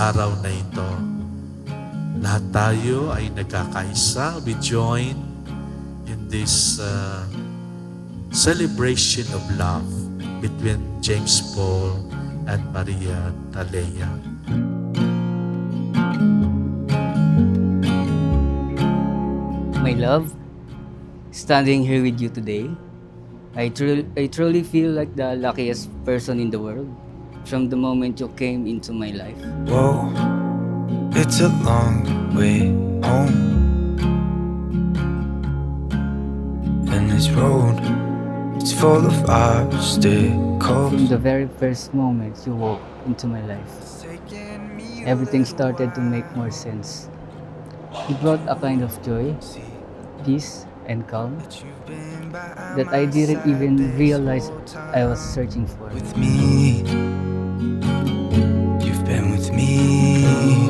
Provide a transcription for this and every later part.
araw na ito. Lahat tayo ay nagkakaisa. We join in this celebration of love between James Paul and Maria Talea. My love, standing here with you today, I truly feel like the luckiest person in the world from the moment you came into my life. Whoa, it's a long way home, and this road, it's full of obstacles. From the very first moment you walked into my life, everything started to make more sense. You brought a kind of joy, peace, and calm that I didn't even realize I was searching for. With me, you've been with me.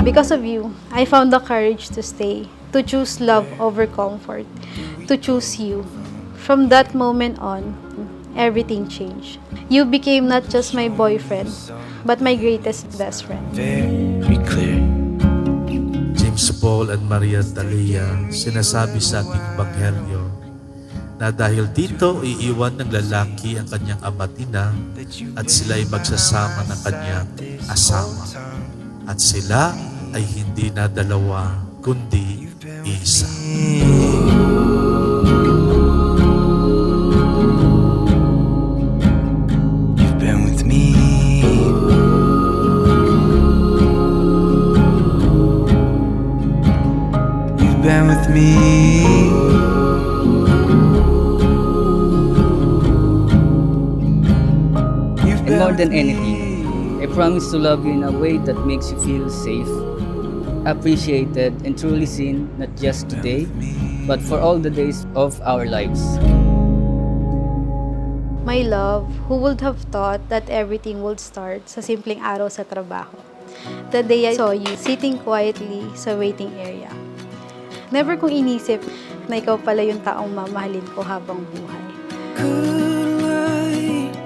Because of you, I found the courage to stay, to choose love over comfort, to choose you. From that moment on, everything changed. You became not just my boyfriend, but my greatest best friend. Very clear. James Paul and Maria Talea, sinasabi sa ating Ebanghelyo na dahil dito iiwan ng lalaki ang kanyang ama't ina at sila ay magsasama ng kanyang asawa. At sila ay hindi na dalawa, kundi isa. You've been with me. You've been with me. And more than anything, I promise to love you in a way that makes you feel safe, appreciated, and truly seen, not just today, but for all the days of our lives. My love, who would have thought that everything would start sa simpleng araw sa trabaho? The day I saw you sitting quietly sa waiting area. Never kong inisip na ikaw pala yung taong mamahalin ko habang buhay. Good light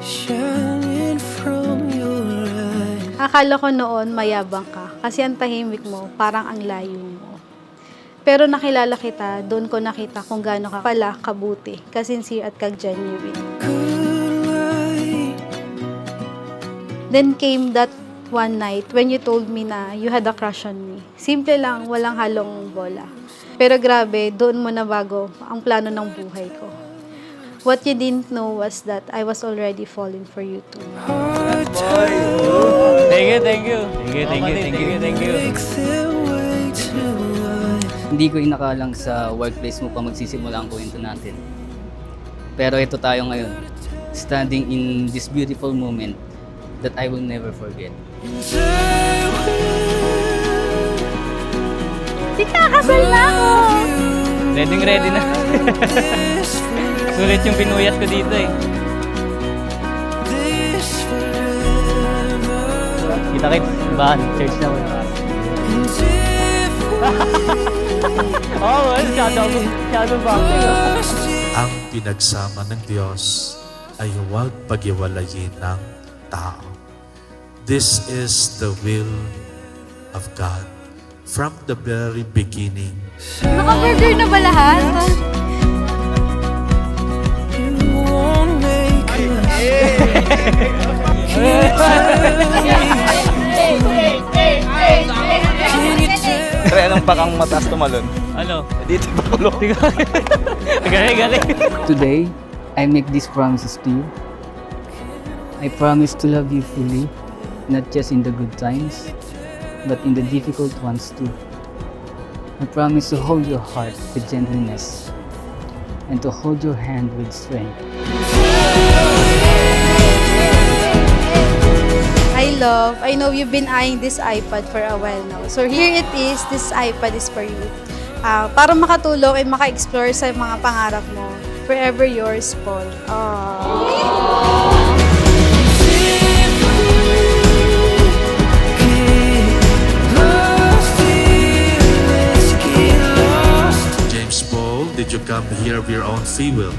shining from your eyes. Akala ko noon mayabang ka kasi ang tahimik mo parang ang layo mo. Pero nakilala kita, doon ko nakita kung gaano ka pala kabuti, kasincere at kag-genuine. Good light. Then came that one night when you told me na you had a crush on me. Simple lang, walang halong bola. Pero grabe, doon mo na bago ang plano ng buhay ko. What you didn't know was that I was already falling for you too. Hard Thank you. makes their way to us. Hindi ko inakalang sa workplace mo pa magsisimula ang kwento natin. Pero ito tayo ngayon, standing in this beautiful moment that I will never forget. Ikakasal na ako! Ready na. Sulit yung pinuyat ko dito eh. Kita-kits, bahan, church na muna. Shadow boxing. Ang pinagsama ng Diyos ay huwag pag-iwalayin ng tao. This is the will of God from the very beginning. Naka-burger na ba lahat? You won't make Kaya anong pakang mataas tumalon? Ano? Dito pa ulo. Galing. Today, I make these promises to you. I promise to love you fully, not just in the good times, but in the difficult ones too. I promise to hold your heart with gentleness and to hold your hand with strength. I know you've been eyeing this iPad for a while now. So here it is, this iPad is for you. Para makatulong and maka-explore sa mga pangarap mo. Forever yours, Paul. you come here of your own free will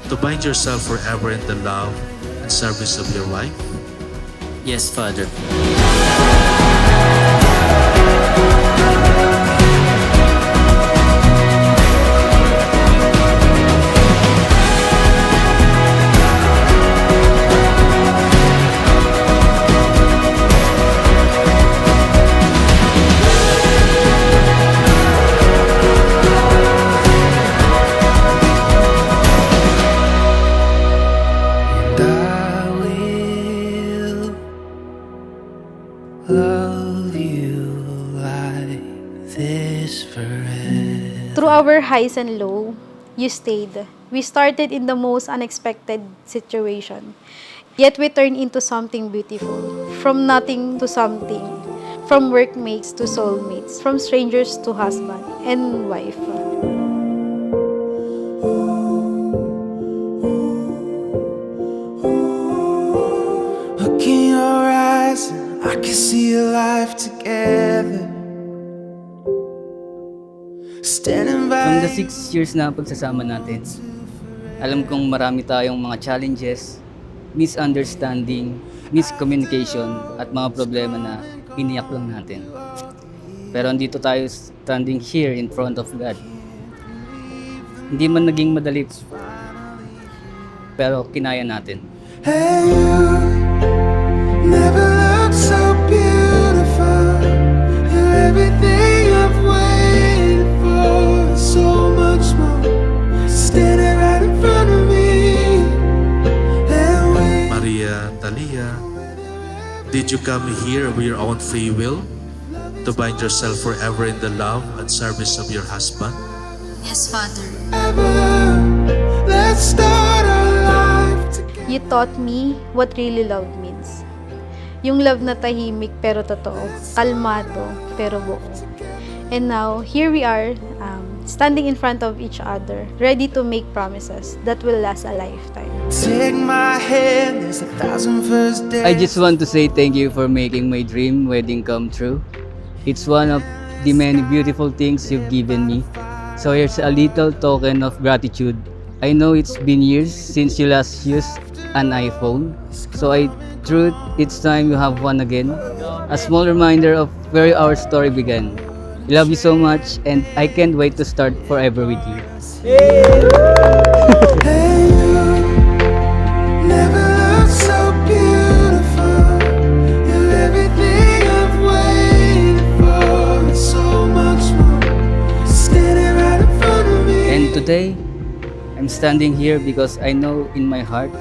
to bind yourself forever in the love and service of your wife? Yes, Father. I will love you like this forever. Through our highs and low, you stayed. We started in the most unexpected situation. Yet we turned into something beautiful. From nothing to something. From workmates to soulmates. From strangers to husband and wife. Look in your eyes, I can see a life together. Standing From the by 6 years na pagsasama natin, alam kong marami tayong mga challenges, misunderstanding, miscommunication, at mga problema na iniyak lang natin. Pero andito tayo standing here in front of God. Hindi man naging madali, pero kinaya natin. Hey, you never looked so beautiful. You're everything I've waited for. So much more. Standing right in front of me. And we Maria Talia, did you come here of your own free will to bind yourself forever in the love and service of your husband? Yes, Father. let's start our life together. You taught me what really love means. Yung love na tahimik pero totoo, kalmado pero buo. And now, here we are, standing in front of each other, ready to make promises that will last a lifetime. Take my hand, there's 1,000 first days. I just want to say thank you for making my dream wedding come true. It's one of the many beautiful things you've given me. So here's a little token of gratitude. I know it's been years since you last used an iPhone. So I truth it's time you have one again. A small reminder of where our story began. I love you so much and I can't wait to start forever with you. Hey, you never looked so beautiful. You're everything I've waited for. So much more. Standing right in front of me. And today, I'm standing here because I know in my heart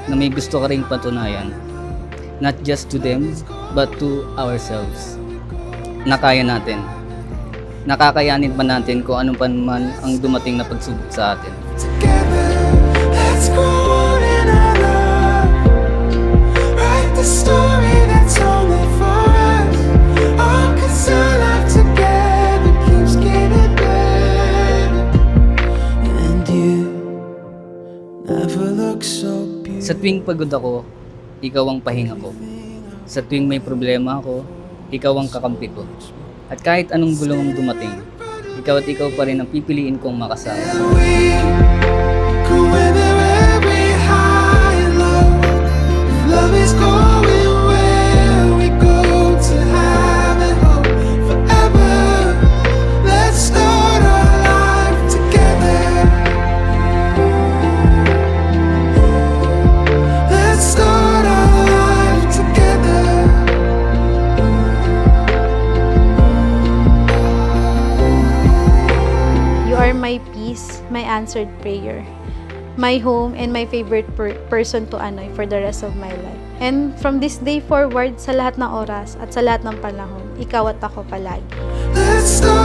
na may gusto ka ring patunayan. Not just to them, but to ourselves. Na kaya natin. Nakakayanin pa natin kung ano pa man ang dumating na pagsubok sa atin. Together, let's grow in our love. Write the story that's only for us. Oh, 'cause our life together keeps getting better. And you never look so Sa beautiful. tuwing pagod ako, ikaw ang pahinga ko. Sa tuwing may problema ako, ikaw ang kakampi ko. At kahit anong gulong ang dumating, ikaw at ikaw pa rin ang pipiliin kong makasama. We go with every high and low. If love is going where we go to have it hope forever. Let's start our life together. Let's start our life together. You are my peace, my answered prayer, my home, and my favorite person to anoy for the rest of my life. And from this day forward, sa lahat ng oras at sa lahat ng panahon, ikaw at ako palagi. Let's start